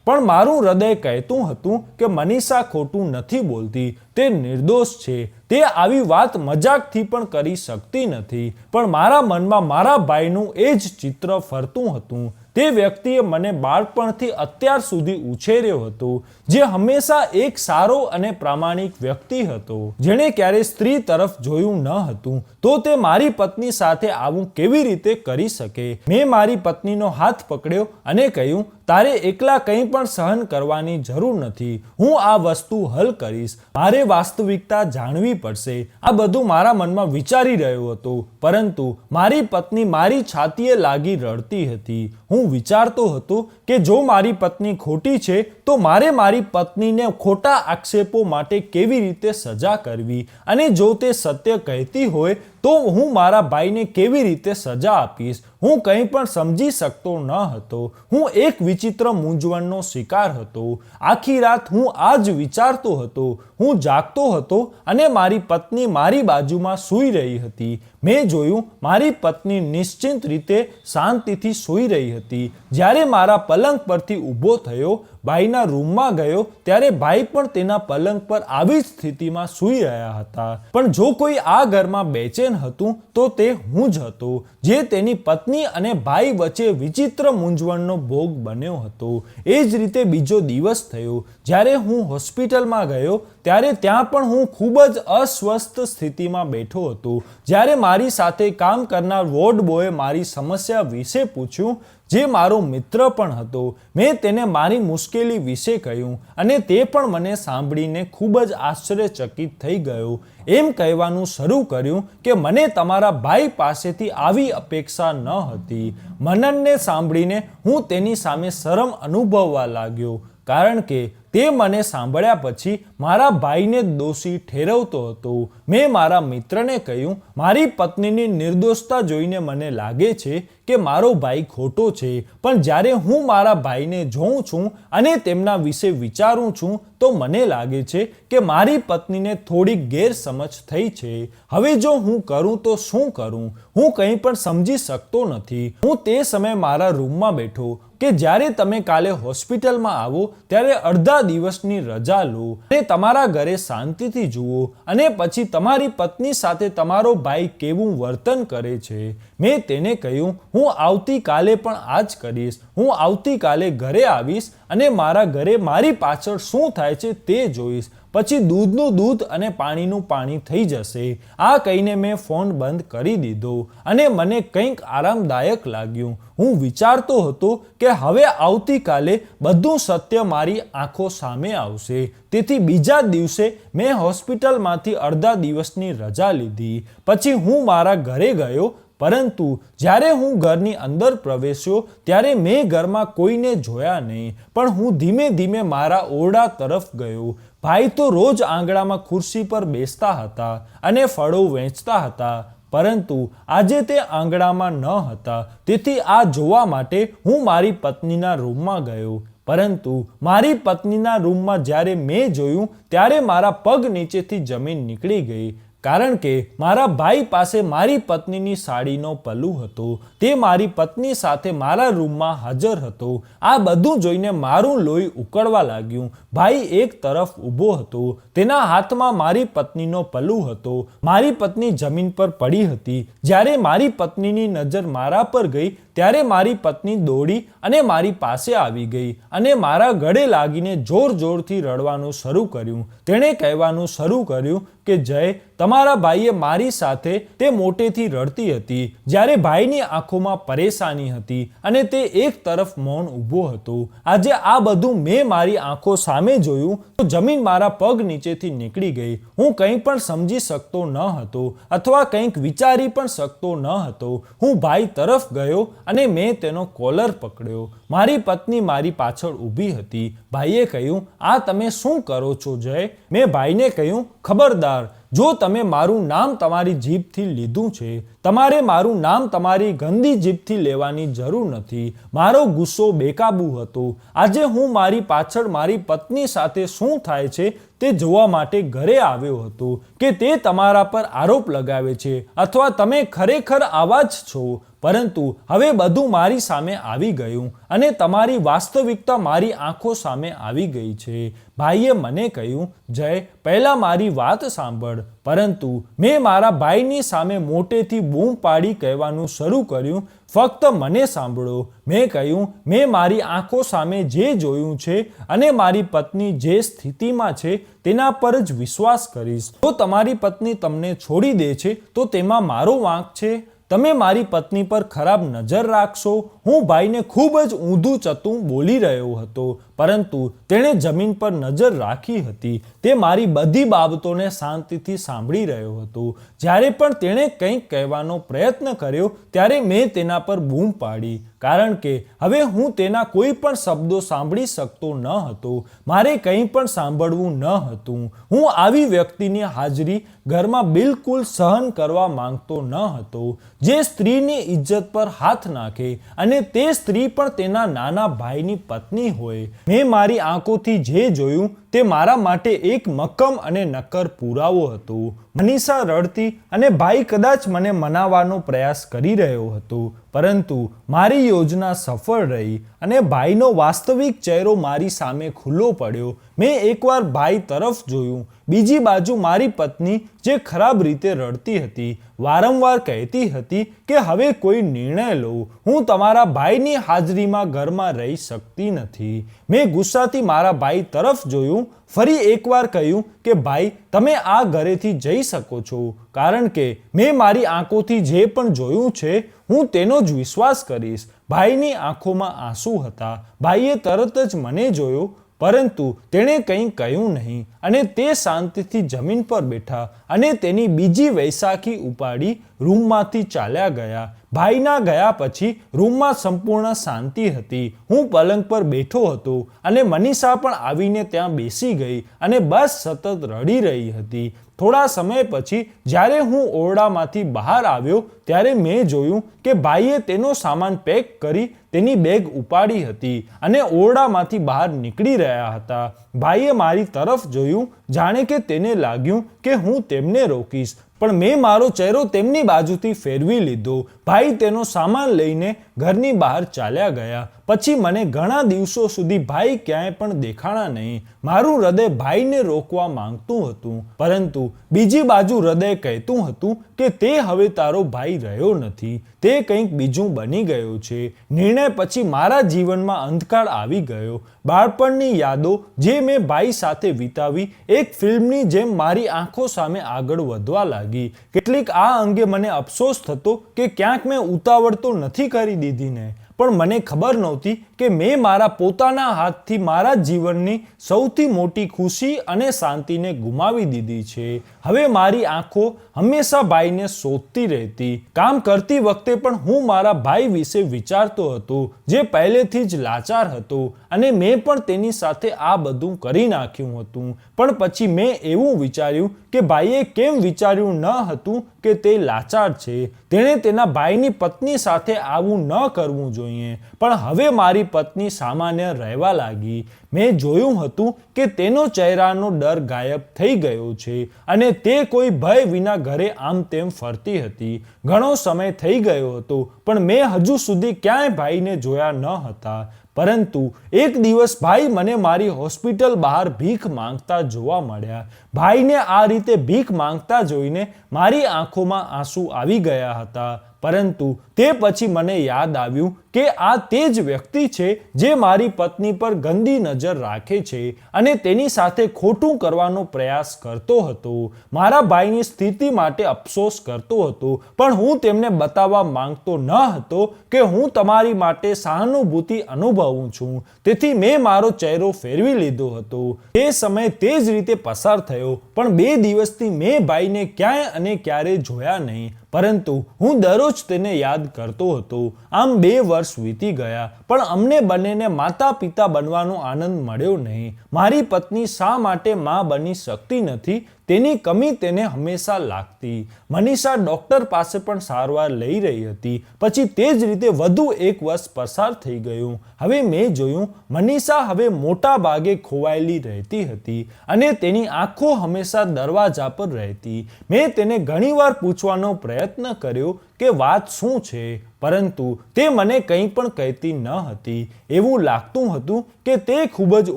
પણ મારું હૃદય કહેતું હતું કે મનીષા ખોટું નથી બોલતી, તે નિર્દોષ છે. તે આવી વાત મજાકથી પણ કરી શકતી નથી. પણ મારા મનમાં મારા ભાઈનું એ જ ચિત્ર ફરતું હતું. તે વ્યક્તિએ મને બાળપણથી અત્યાર સુધી ઉછેર્યો હતો, જે હંમેશા એક સારો અને પ્રામાણિક વ્યક્તિ હતો, જેણે ક્યારેય સ્ત્રી તરફ જોયું ન હતું. તો તે મારી પત્ની સાથે આવું કેવી રીતે કરી શકે? મેં મારી પત્નીનો હાથ પકડ્યો અને કહ્યું, તારે એકલા કંઈ પણ સહન કરવાની જરૂર નથી. હું આ વસ્તુ હલ કરીશ. મારે વાસ્તવિકતા જાણવી પડશે. આ બધું મારા મનમાં વિચારી રહ્યો હતો, પરંતુ મારી પત્ની મારી છાતીએ લાગી રડતી હતી. હું વિચારતો હતો કે જો મારી પત્ની ખોટી છે, તો મારે મારી પત્નીને ખોટા આક્ષેપો માટે કેવી રીતે સજા કરવી, અને જો તે સત્ય કહેતી હોય તો હું મારા ભાઈને કેવી રીતે સજા આપીશ? હું કંઈ પણ સમજી શકતો ન હતો. હું એક વિચિત્ર મૂંઝવણનો શિકાર હતો. આખી રાત હું આ જ વિચારતો હતો. હું જાગતો હતો અને મારી પત્ની મારી બાજુમાં સૂઈ રહી હતી. મેં જોયું, મારી પત્ની નિશ્ચિંત રીતે શાંતિથી સૂઈ રહી હતી. જ્યારે મારા પલંગ પરથી ઊભો થયો, ભાઈના રૂમમાં ગયો, ત્યારે ભાઈ પણ તેના પલંગ પર આવી જ સ્થિતિમાં સૂઈ રહ્યા હતા. પણ જો કોઈ આ ઘરમાં બેચેન હતું તો તે હું જ હતો, જે તેની પત્ની અને ભાઈ વચ્ચે વિચિત્ર મૂંઝવણનો ભોગ બન્યો હતો. એ જ રીતે બીજો દિવસ થયો. જ્યારે હું હોસ્પિટલમાં ગયો, ત્યારે ત્યાં પણ હું ખૂબ જ અસ્વસ્થ સ્થિતિમાં બેઠો હતો. જ્યારે મારી સાથે કામ કરનાર વોર્ડ બોયે મારી સમસ્યા વિશે પૂછ્યું, જે મારો મિત્ર પણ હતો, મેં તેને મારી મુશ્કેલી વિશે કહ્યું અને તે પણ મને સાંભળીને ખૂબ જ આશ્ચર્યચકિત થઈ ગયો. એમ કહેવાનું શરૂ કર્યું કે મને તમારા ભાઈ પાસેથી આવી અપેક્ષા ન હતી. મનનને સાંભળીને હું તેની સામે શરમ અનુભવવા લાગ્યો, કારણ કે તે મને સાંભળ્યા પછી મારા ભાઈને દોષી ઠેરવતો હતો. મેં મારા મિત્રને કહ્યું, મારી પત્નીની નિર્દોષતા જોઈને મને લાગે છે કે મારો ભાઈ ખોટો છે, પણ જ્યારે હું મારા ભાઈને જોઉં છું અને તેમના વિશે વિચારું છું, તો મને લાગે છે કે મારી પત્નીને થોડીક ગેરસમજ થઈ છે. હવે જો હું કરું તો શું કરું? હું કંઈ પણ સમજી શકતો નથી. હું તે સમયે મારા રૂમમાં બેઠો, કે જ્યારે તમે કાલે હોસ્પિટલમાં આવો ત્યારે અડધા દિવસની રજા લો અને તમારા ઘરે શાંતિથી જુઓ અને પછી તમારી પત્ની સાથે તમારો ભાઈ કેવું વર્તન કરે છે. મેં તેને કહ્યું, હું આવતીકાલે પણ આ જ કરીશ. હું આવતીકાલે ઘરે આવીશ અને મારા ઘરે મારી પાછળ શું થાય છે તે જોઈશ. પછી દૂધનું દૂધ અને પાણીનું પાણી થઈ જશે. આ કહીને મેં ફોન બંધ કરી દીધો અને મને કંઈક આરામદાયક લાગ્યું. હું વિચારતો હતો કે હવે આવતીકાલે બધું સત્ય મારી આંખો સામે આવશે. તેથી બીજા દિવસે મેં હોસ્પિટલમાંથી અડધા દિવસની રજા લીધી. પછી હું મારા ઘરે ગયો. પરંતુ જ્યારે હું ઘરની અંદર પ્રવેશ્યો ત્યારે મેં ઘરમાં કોઈને જોયા નહીં. પણ હું ધીમે ધીમે મારા ઓરડા તરફ ગયો. ભાઈ તો રોજ આંગણામાં ખુરશી પર બેસતા હતા અને ફળો વેચતા હતા. પરંતુ આજે તે આંગણામાં ન હતા. તેથી આ જોવા માટે હું મારી પત્નીના રૂમમાં ગયો. પરંતુ મારી પત્નીના રૂમમાં જ્યારે મેં જોયું ત્યારે મારા પગ નીચેથી જમીન નીકળી ગઈ. કારણ કે મારા ભાઈ પાસે મારી પત્નીની સાડીનો પલ્લુ હતો. તે મારી પત્ની સાથે મારા રૂમમાં હાજર હતો. આ બધું જોઈને મારું લોહી ઉકળવા લાગ્યું. ભાઈ એક તરફ ઊભો હતો. તેના હાથમાં મારી પત્નીનો પલ્લુ હતો. મારી પત્ની જમીન પર પડી હતી. જ્યારે મારી પત્નીની નજર મારા પર ગઈ ત્યારે મારી પત્ની દોડી અને મારી પાસે આવી ગઈ અને મારા ગળે લાગીને જોર જોરથી રડવાનું શરૂ કર્યું. તેણે કહેવાનું શરૂ કર્યું કે જય, તમારા ભાઈએ મારી સાથે તે મોટેથી રડતી હતી. જ્યારે ભાઈની આંખોમાં પરેશાની હતી અને તે એક તરફ મૌન ઊભો હતો. આજે આ બધું મેં મારી આંખો સામે જોયું તો જમીન મારા પગ નીચેથી નીકળી ગઈ. હું કંઈ પણ સમજી શકતો ન હતો અથવા કંઈક વિચારી પણ શકતો ન હતો. હું ભાઈ તરફ ગયો અને મેં તેનો કોલર પકડ્યો. મારી પત્ની મારી પાછળ ઊભી હતી. ભાઈએ કહ્યું, આ તમે શું કરો છો જય? મેં ભાઈને કહ્યું, ખબરદાર, જો તમે મારું નામ તમારી જીભથી લીધું છે, તમારે મારું નામ તમારી ગંદી જીભથી લેવાની જરૂર નથી. મારો ગુસ્સો બેકાબૂ હતો. આજે હું મારી પાછળ મારી પત્ની સાથે શું થાય છે તે જોવા માટે ઘરે આવ્યો હતો કે તે તમારા પર આરોપ લગાવે છે અથવા તમે ખરેખર આવા જ છો. પરંતુ હવે બધું મારી સામે આવી ગયું અને તમારી વાસ્તવિકતા મારી આંખો સામે આવી ગઈ છે. ભાઈએ મને કહ્યું, જય, પહેલાં મારી વાત સાંભળ. પરંતુ મેં મારા ભાઈની સામે મોટેથી બૂમ પાડી કહેવાનું શરૂ કર્યું, ફક્ત મને સાંભળો. મેં કહ્યું, મેં મારી આંખો સામે જે જોયું છે અને મારી પત્ની જે સ્થિતિમાં છે તેના પર જ વિશ્વાસ કરીશ. જો તમારી પત્ની તમને છોડી દે છે તો તેમાં મારો વાંક છે? તમે મારી પત્ની પર ખરાબ નજર રાખશો? હું ભાઈને ખૂબ જ ઊંધું ચતું બોલી રહ્યો હતો. પરંતુ તેણે જમીન પર નજર રાખી હતી. તે મારી બધી બાબતોને શાંતિથી સાંભળી રહ્યો હતો. જ્યારે પણ તેણે કંઈક કહેવાનો પ્રયત્ન કર્યો ત્યારે મેં તેના પર બૂમ પાડી. કારણ કે હવે હું તેના કોઈ પણ શબ્દો સાંભળી શકતો ન હતો. મારે કંઈ પણ સાંભળવું ન હતું. હું આવી વ્યક્તિની હાજરી ઘરમાં બિલકુલ સહન કરવા માંગતો ન હતો, જે સ્ત્રીની ઇજ્જત પર હાથ નાખે અને તે સ્ત્રી પણ તેના નાના ભાઈની પત્ની હોય. મેં મારી આંખોથી જે જોયું તે મારા માટે એક મક્કમ અને નક્કર પુરાવો હતો. મનીષા રડતી અને ભાઈ કદાચ મને મનાવવાનો પ્રયાસ કરી રહ્યો હતો. પરંતુ મારી યોજના સફળ રહી અને ભાઈનો વાસ્તવિક ચહેરો મારી સામે ખુલ્લો પડ્યો. મેં એકવાર ભાઈ તરફ જોયું. બીજી બાજુ મારી પત્ની જે ખરાબ રીતે રડતી હતી, વારંવાર કહેતી હતી કે હવે કોઈ નિર્ણય લો. હું તમારા ભાઈની હાજરીમાં ઘરમાં રહી શકતી નથી. મેં ગુસ્સાથી મારા ભાઈ તરફ જોયું. ફરી એકવાર કહ્યું કે ભાઈ, તમે આ ઘરેથી જઈ શકો છો. કારણ કે મેં મારી આંખોથી જે પણ જોયું છે હું તેનો જ વિશ્વાસ કરીશ. ભાઈની આંખોમાં આંસુ હતા. ભાઈએ તરત જ મને જોયો. પરંતુ તેણે કંઈ કહ્યું નહીં અને તે શાંતિથી જમીન પર બેઠા અને તેની બીજી વૈશાખી ઉપાડી રૂમમાંથી ચાલ્યા ગયા. ભાઈના ગયા પછી રૂમમાં સંપૂર્ણ શાંતિ હતી. હું પલંગ પર બેઠો હતો અને મનીષા પણ આવીને ત્યાં બેસી ગઈ અને બસ સતત રડી રહી હતી. થોડા સમય પછી જ્યારે હું ઓરડામાંથી બહાર આવ્યો ત્યારે મેં જોયું કે ભાઈએ તેનો સામાન પેક કરી તેની બેગ ઉપાડી હતી અને ઓરડામાંથી બહાર નીકળી રહ્યા હતા. ભાઈએ મારી તરફ જોયું, જાણે કે તેને લાગ્યું કે હું તેમને રોકીશ. પણ મેં મારો ચહેરો તેમની બાજુથી ફેરવી લીધો. ભાઈ તેનો સામાન લઈને ઘરની બહાર ચાલ્યા ગયા. પછી મને ઘણા દિવસો સુધી ભાઈ ક્યાંય પણ દેખાણા નહીં. મારું હૃદય ભાઈને રોકવા માંગતું હતું, પરંતુ બીજી બાજુ હૃદય કહેતું હતું કે તે હવે તારો ભાઈ રહ્યો નથી, તે કંઈક બીજું બની ગયો છે. નિર્ણય પછી મારા જીવનમાં અંધકાર આવી ગયો. બાળપણની યાદો જે મેં ભાઈ સાથે વિતાવી એક ફિલ્મની જેમ મારી આંખો સામે આગળ વધવા લાગી. કેટલીક આ અંગે મને અફસોસ થતો કે ક્યાંક મેં ઉતાવળ તો નથી કરી દીધી ને, પણ મને ખબર નહોતી કે મેં મારા પોતાના હાથથી મારા જીવનની સૌથી મોટી ખુશી અને શાંતિને ગુમાવી દીધી છે. હવે મારી આંખો હંમેશા ભાઈને શોધતી રહેતી. કામ કરતી વખતે પણ હું મારા ભાઈ વિશે વિચારતો હતો, જે પહેલેથી જ લાચાર હતો, અને મેં પણ તેની સાથે આ બધું કરી નાખ્યું હતું. પણ પછી મેં એવું વિચાર્યું કે ભાઈએ કેમ વિચાર્યું ન હતું કે તે લાચાર છે. તેણે તેના ભાઈની પત્ની સાથે આવું ન કરવું જોઈએ. પણ હવે મારી પત્ની સામાન્ય રહેવા લાગી. મેં જોયું હતું કે તેનો ચહેરાનો ડર ગાયબ થઈ ગયો છે અને તે કોઈ ભય વિના ઘરે આમ તેમ ફરતી હતી. ઘણો સમય થઈ ગયો હતો, પણ મેં હજુ સુધી ક્યાંય ભાઈને જોયા ન હતા. પરંતુ એક દિવસ ભાઈ મને મારી હોસ્પિટલ બહાર ભીખ માંગતા જોવા મળ્યા. ભાઈને આ રીતે ભીખ માંગતા જોઈને મારી આંખોમાં આંસુ આવી ગયા હતા. પરંતુ તે પછી મને યાદ આવ્યું કે આ તે જ વ્યક્તિ છે જે મારી પત્ની પર ગંદી નજર રાખે છે અને તેની સાથે ખોટું કરવાનો પ્રયાસ કરતો હતો. મારા ભાઈની સ્થિતિ માટે અફસોસ કરતો હતો, પણ હું તેમને બતાવવા માંગતો ન હતો કે હું તમારી માટે સહાનુભૂતિ અનુભવું છું. તેથી મેં મારો ચહેરો ફેરવી લીધો હતો. તે સમય તે જ રીતે પસાર થયો, પણ 2 દિવસથી મેં ભાઈને ક્યાંય અને ક્યારે જોયા નહીં. પરંતુ હું દરરોજ તેને યાદ કરતો હતો. આમ 2 વર્ષ વીતી ગયા, પણ અમને બંનેને માતા પિતા બનવાનો આનંદ મળ્યો નહીં. મારી પત્ની શા માટે માં બની શકતી નથી તેની કમી તેને હંમેશા લાગતી. મનીષા ડૉક્ટર પાસે પણ સારવાર લઈ રહી હતી. પછી તે જ રીતે વધુ 1 વર્ષ પસાર થઈ ગયું. હવે મેં જોયું મનીષા હવે મોટા ભાગે ખોવાયેલી રહેતી હતી અને તેની આંખો હંમેશા દરવાજા પર રહેતી. મેં તેને ઘણીવાર પૂછવાનો પ્રયત્ન કર્યો કે વાત શું છે, પરંતુ તે મને કંઈ પણ કહેતી ન હતી. એવું લાગતું હતું કે તે ખૂબ જ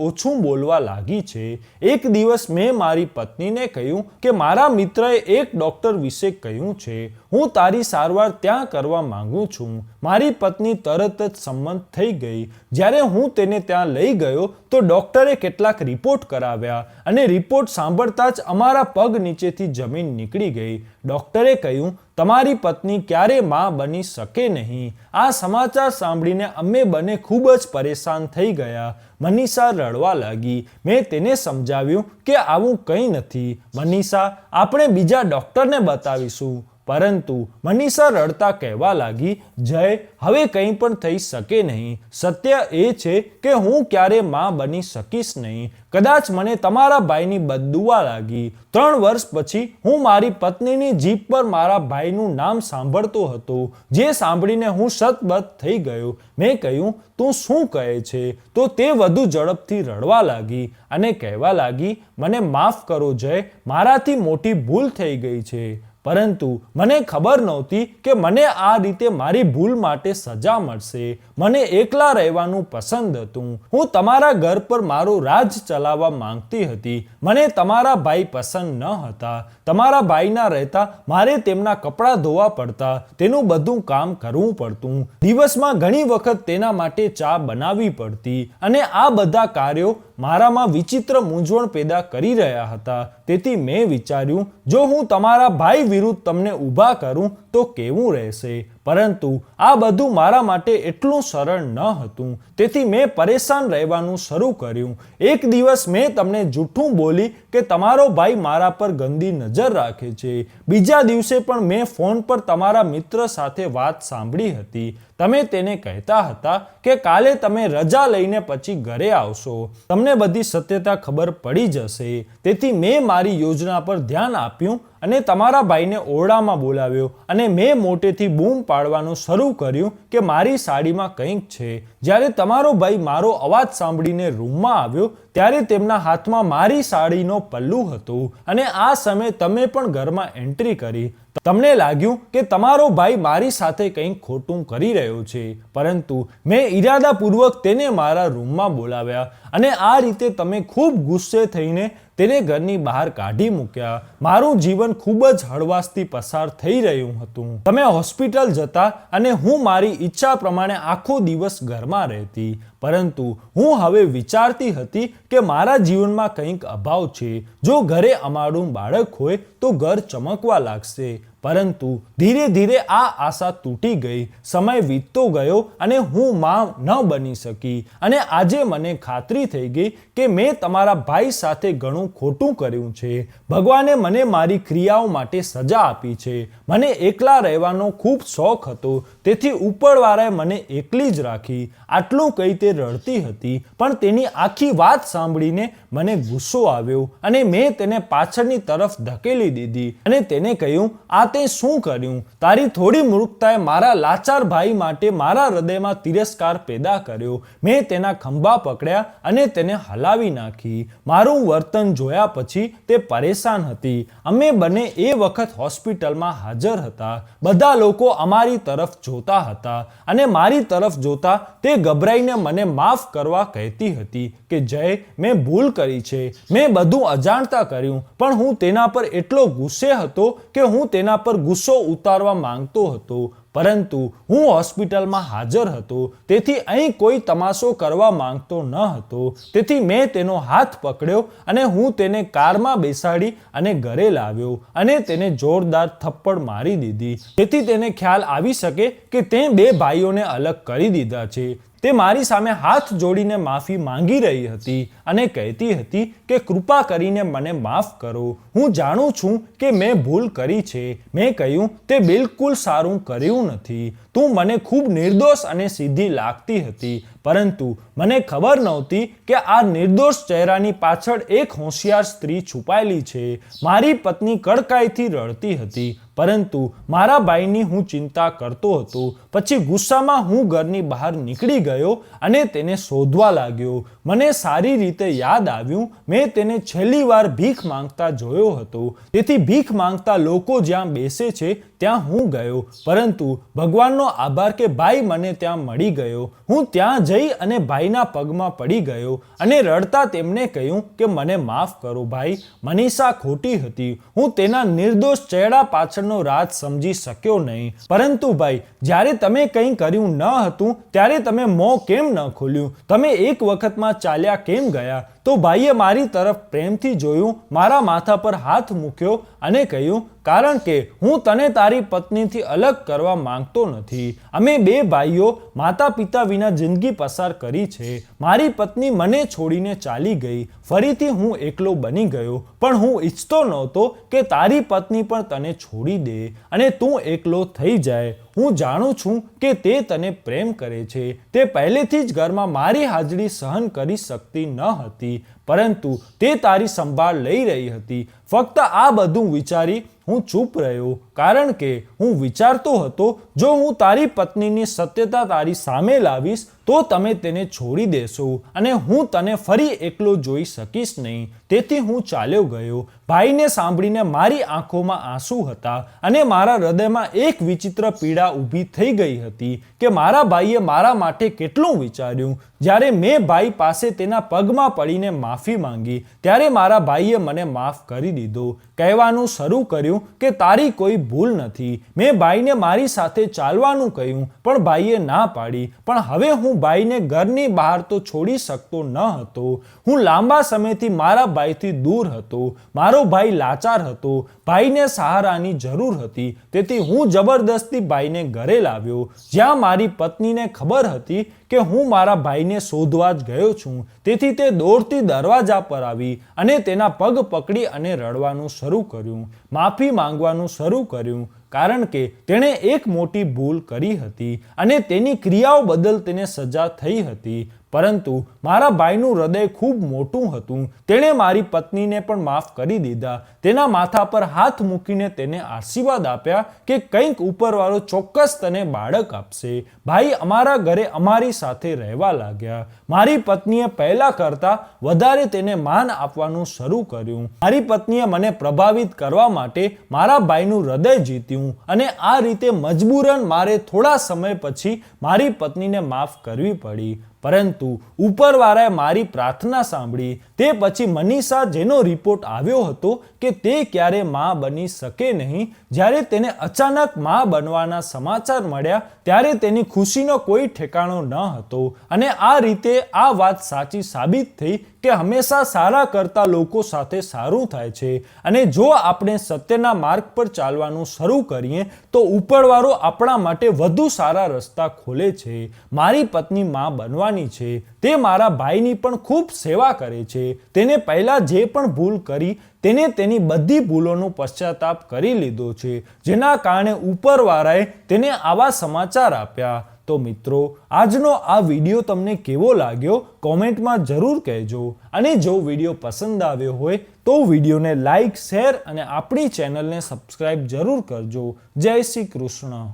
ઓછું બોલવા લાગી છે. એક દિવસ મેં મારી પત્નીને કહ્યું કે મારા મિત્રએ એક ડૉક્ટર વિશે કહ્યું છે, હું તારી સારવાર ત્યાં કરવા માંગુ છું. મારી પત્ની તરત જ સંમત થઈ ગઈ. જ્યારે હું તેને ત્યાં લઈ ગયો તો ડૉક્ટરે કેટલાક રિપોર્ટ કરાવ્યા અને રિપોર્ટ સાંભળતા જ અમારા પગ નીચેથી જમીન નીકળી ગઈ. ડૉક્ટરે કહ્યું, તમારી પત્ની ક્યારે માં બની શકે નહીં. આ સમાચાર સાંભળીને અમે બંને ખૂબ જ પરેશાન થઈ ગયા. મનીષા રડવા લાગી. મેં તેને સમજાવ્યું કે આવું કંઈ નથી. મનીષા, આપણે બીજા ડૉક્ટરને બતાવીશું. પરંતુ મનીષા રડતા કહેવા લાગી, જય, હવે કંઈ પણ થઈ શકે નહીં. સત્ય એ છે કે હું ક્યારે માં બની શકીશ નહીં. કદાચ મને તમારા ભાઈની બદદુઆ લાગી. 3 વર્ષ પછી હું મારી પત્નીની જીભ પર મારા ભાઈનું નામ સાંભળતો હતો, જે સાંભળીને હું સતબત થઈ ગયો. મેં કહ્યું, તું શું કહે છે? તો તે વધુ ઝડપથી રડવા લાગી અને કહેવા લાગી, મને માફ કરો જય, મારાથી મોટી ભૂલ થઈ ગઈ છે. પરંતુ મને ખબર નહોતી કે મને આ રીતે મારી ભૂલ માટે સજા મળશે. મને એકલા રહેવાનું પસંદ હતું. હું તમારા ઘર પર મારો રાજ ચલાવવા માંગતી હતી. મને તમારા ભાઈ પસંદ ન હતા. તમારા ભાઈના રહેતા મારે તેમના કપડાં ધોવા પડતા, તેનું બધું કામ કરવું પડતું. દિવસમાં ઘણી વખત તેના માટે ચા બનાવવી પડતી અને આ બધા કાર્યો મારામાં વિચિત્ર મૂંઝવણ પેદા કરી રહ્યા હતા. તેથી મેં વિચાર્યું, જો હું તમારા ભાઈ વિરુદ્ધ તમને ઊભા કરું તો કેવું રહેશે. પરંતુ આ બધું મારા માટે એટલું સરળ ન હતું. તેથી મેં પરેશાન રહેવાનું શરૂ કર્યું. એક દિવસ મેં તમને જૂઠું બોલી કે તમારો ભાઈ મારા પર ગંદી નજર રાખે છે. બીજા દિવસે પણ મેં ફોન પર તમારા મિત્ર સાથે વાત સાંભળી હતી. તમે તેને કહેતા હતા કે કાલે તમે રજા લઈને પછી ઘરે આવશો. તમને બધી સત્યતા ખબર પડી જશે. તેથી મેં મારી યોજના પર ધ્યાન આપ્યું અને તમારા ભાઈને ઓરડામાં બોલાવ્યો અને મેં મોટેથી બૂમ પાડવાનું શરૂ કર્યું કે મારી સાડીમાં કંઈક છે. જ્યારે તમારો ભાઈ મારો અવાજ સાંભળીને રૂમમાં આવ્યો ત્યારે તેમના હાથમાં મારી સાડીનો પલ્લુ હતો અને આ સમયે તમે પણ ઘરમાં એન્ટ્રી કરી. તમને લાગ્યું કે તમારો ભાઈ મારી સાથે કંઈક ખોટું કરી રહ્યો છે, પરંતુ મેં ઈરાદાપૂર્વક તેને મારા રૂમમાં બોલાવ્યા અને આ રીતે તમે ખૂબ ગુસ્સે થઈને તેને ઘરની બહાર કાઢી મૂક્યા. મારું જીવન ખૂબ જ હળવાશથી પસાર થઈ રહ્યું હતું. તમે હોસ્પિટલ જતા અને હું મારી ઈચ્છા પ્રમાણે આખો દિવસ ઘરમાં રહેતી, પરંતુ હું હવે વિચારતી હતી કે મારા જીવનમાં કંઈક અભાવ છે. જો ઘરે અમારું બાળક હોય તો ઘર ચમકવા લાગશે, પરંતુ ધીરે ધીરે આ આશા તૂટી ગઈ. સમય વીતતો ગયો અને હું માં ન બની શકી અને આજે મને ખાતરી થઈ ગઈ કે મેં તમારા ભાઈ સાથે ઘણું ખોટું કર્યું છે. ભગવાને મને મારી ક્રિયાઓ માટે સજા આપી છે. મને એકલા રહેવાનો ખૂબ શોખ હતો, તેથી ઉપરવાળાએ મને એકલી જ રાખી. આટલું કહી તે રડતી હતી, પણ તેની આખી વાત સાંભળીને મને ગુસ્સો આવ્યો અને મેં તેને પાછળની તરફ ધકેલી દીધી અને તેને કહ્યું, આ તે શું કર્યું? તારી થોડી મૂર્ખતાએ મારા લાચાર ભાઈ માટે મારા હૃદયમાં તિરસ્કાર પેદા કર્યો. મેં તેના ખંભા પકડ્યા અને તેને હલાવી નાખી. મારું વર્તન જોયા પછી તે પરેશાન હતી. અમે બંને એ વખત હોસ્પિટલમાં હાજર હતા. બધા લોકો અમારી તરફ જોતા હતા અને મારી તરફ જોતા તે ગભરાઈને મને માફ કરવા કહેતી હતી કે જય, મેં ભૂલ કરી છે, મેં બધું અજાણતા કર્યું. પણ હું તેના પર એટલો ગુસ્સે હતો કે હું તેના પર ગુસ્સો ઉતારવા માંગતો હતો, પરંતુ હું હોસ્પિટલમાં હાજર હતો, તેથી અહીં કોઈ તમાશો કરવા માંગતો ન હતો. તેથી મેં તેનો હાથ પકડ્યો અને હું તેને કારમાં બેસાડી અને ઘરે લાવ્યો અને તેને જોરદાર થપ્પડ મારી દીધી, જેથી તેને ખ્યાલ આવી શકે કે તે બે ભાઈઓને અલગ કરી દીધા છે. તે મારી સામે હાથ જોડીને માફી માંગી રહી હતી અને કહેતી હતી કે કૃપા કરીને મને માફ કરો. હું જાણું છું કે મેં ભૂલ કરી છે. મેં કહ્યું, તે બિલકુલ સારું કર્યું નથી. તું મને ખૂબ નિર્દોષ અને સીધી લાગતી હતી, પરંતુ મને ખબર નહોતી કે આ નિર્દોષ ચહેરાની પાછળ એક હોશિયાર સ્ત્રી છુપાયેલી છે. મારી પત્ની કડકાઈથી રડતી હતી, પરંતુ મારા ભાઈની હું ચિંતા કરતો હતો. પછી ગુસ્સામાં હું ઘરની બહાર નીકળી ગયો અને તેને શોધવા લાગ્યો. મને સારી રીતે યાદ આવ્યું, મેં તેને છેલ્લી વાર ભીખ માંગતા જોયો હતો. તેથી ભીખ માંગતા લોકો જ્યાં બેસે છે ત્યાં હું ગયો, પરંતુ ભગવાનનો આભાર કે ભાઈ મને ત્યાં મળી ગયો. હું ત્યાં જઈ અને ભાઈના પગમાં પડી ગયો અને રડતા તેમને કહ્યું કે મને માફ કરો ભાઈ, મનીષા ખોટી હતી. હું તેના નિર્દોષ ચહેરા પાછળનો રાજ સમજી શક્યો નહીં. પરંતુ ભાઈ, જ્યારે તમે કંઈ કર્યું ન હતું ત્યારે તમે મોં કેમ ન ખોલ્યું? તમે એક વખતમાં ચાલ્યા કેમ ગયા? તો ભાઈએ મારી તરફ પ્રેમથી જોયું, મારા માથા પર હાથ મૂક્યો અને કહ્યું, કારણ કે હું તને તારી પત્નીથી અલગ કરવા માંગતો નથી. અમે બે ભાઈઓ માતા પિતા વિના જિંદગી પસાર કરી છે. મારી પત્ની મને છોડીને ચાલી ગઈ. ફરીથી હું એકલો બની ગયો, પણ હું ઈચ્છતો નહોતો કે તારી પત્ની પણ તને છોડી દે અને તું એકલો થઈ જાય. હું જાણું છું કે તે તને પ્રેમ કરે છે. તે પહેલેથી જ ઘરમાં મારી હાજરી સહન કરી શકતી ન હતી, પરંતુ તે તારી સંભાળ લઈ રહી હતી. ફક્ત આ બધું વિચારી હું ચૂપ રહ્યો, કારણ કે હું વિચારતો હતો, જો હું તારી પત્નીની સત્યતા તારી સામે લાવીશ તો તમે તેને છોડી દેશો અને હું તને ફરી એકલો જોઈ શકીશ નહીં. તેથી હું ચાલ્યો ગયો. ભાઈને સાંભળીને મારી આંખોમાં આંસુ હતા અને મારા હૃદયમાં એક વિચિત્ર પીડા ઊભી થઈ ગઈ હતી કે મારા ભાઈએ મારા માટે કેટલું વિચાર્યું. જ્યારે મેં ભાઈ પાસે તેના પગમાં પડીને માફી માંગી, ત્યારે મારા ભાઈએ મને માફ કરી દીધો. કહેવાનું શરૂ કર્યું કે તારી કોઈ ભૂલ નથી. મેં ભાઈને મારી સાથે ચાલવાનું કહ્યું, પણ ભાઈએ ના પાડી. પણ હવે હું ભાઈને ઘરની બહાર તો છોડી શકતો ન હતો. હું લાંબા સમયથી મારા ભાઈથી દૂર હતો. મારો ભાઈ લાચાર હતો. ભાઈને સહારાની જરૂર હતી. તેથી હું જબરદસ્તી ભાઈને ઘરે લાવ્યો, જ્યાં મારી પત્નીને ખબર હતી કે હું મારા ભાઈને શોધવા જ ગયો છું. તેથી તે દોડતી દરવાજા પર આવી અને તેના પગ પકડી અને રડવાનું શરૂ કર્યું, માફી માંગવાનું શરૂ કર્યું. કારણ કે તેણે એક મોટી ભૂલ કરી હતી અને તેની ક્રિયાઓ બદલ તેને સજા થઈ હતી. પરંતુ મારા ભાઈનું હૃદય ખૂબ મોટું હતું. તેણે મારી પત્નીને પણ માફ કરી દીધા. તેના માથા પર હાથ મૂકીને તેને આશીર્વાદ આપ્યા કે કંઈક ઉપરવાળો ચોક્કસ તને બાળક આપશે. ભાઈ અમારા ઘરે અમારી સાથે રહેવા લાગ્યા. મારી પત્નીએ પહેલા કરતાં વધારે તેને માન આપવાનું શરૂ કર્યું. મારી પત્નીએ મને પ્રભાવિત કરવા માટે મારા ભાઈનું હૃદય જીત્યું અને આ રીતે મજબૂરન મારે થોડા સમય પછી મારી પત્નીને માફ કરવી પડી. પરંતુ ઉપરવાળાએ મારી પ્રાર્થના સાંભળી. તે પછી મનીષા, જેનો રિપોર્ટ આવ્યો હતો કે તે ક્યારે માં બની શકે નહીં, જ્યારે તેને અચાનક માં બનવાના સમાચાર મળ્યા ત્યારે તેની ખુશીનો કોઈ ઠેકાણો ન હતો. અને આ રીતે આ વાત સાચી સાબિત થઈ કે હંમેશા સારા કરતા લોકો સાથે સારું થાય છે. અને જો આપણે સત્યના માર્ગ પર ચાલવાનું શરૂ કરીએ તો ઉપરવાળો આપણા માટે વધુ સારા રસ્તા ખોલે છે. મારી પત્ની માં બનવાની છે. તે મારા ભાઈની પણ ખૂબ સેવા કરે છે. તેને પહેલા જે પણ ભૂલ કરી તેને તેની બધી ભૂલોનો પશ્ચાતાપ કરી લીધો છે, જેના કારણે ઉપરવાળાએ તેને આવા સમાચાર આપ્યા. તો મિત્રો, આજનો આ વિડીયો તમને કેવો લાગ્યો કોમેન્ટમાં જરૂર કહેજો. અને જો વિડીયો પસંદ આવ્યો હોય તો વિડીયોને લાઈક, શેર અને આપણી ચેનલને સબસ્ક્રાઈબ જરૂર કરજો. જય શ્રી કૃષ્ણ.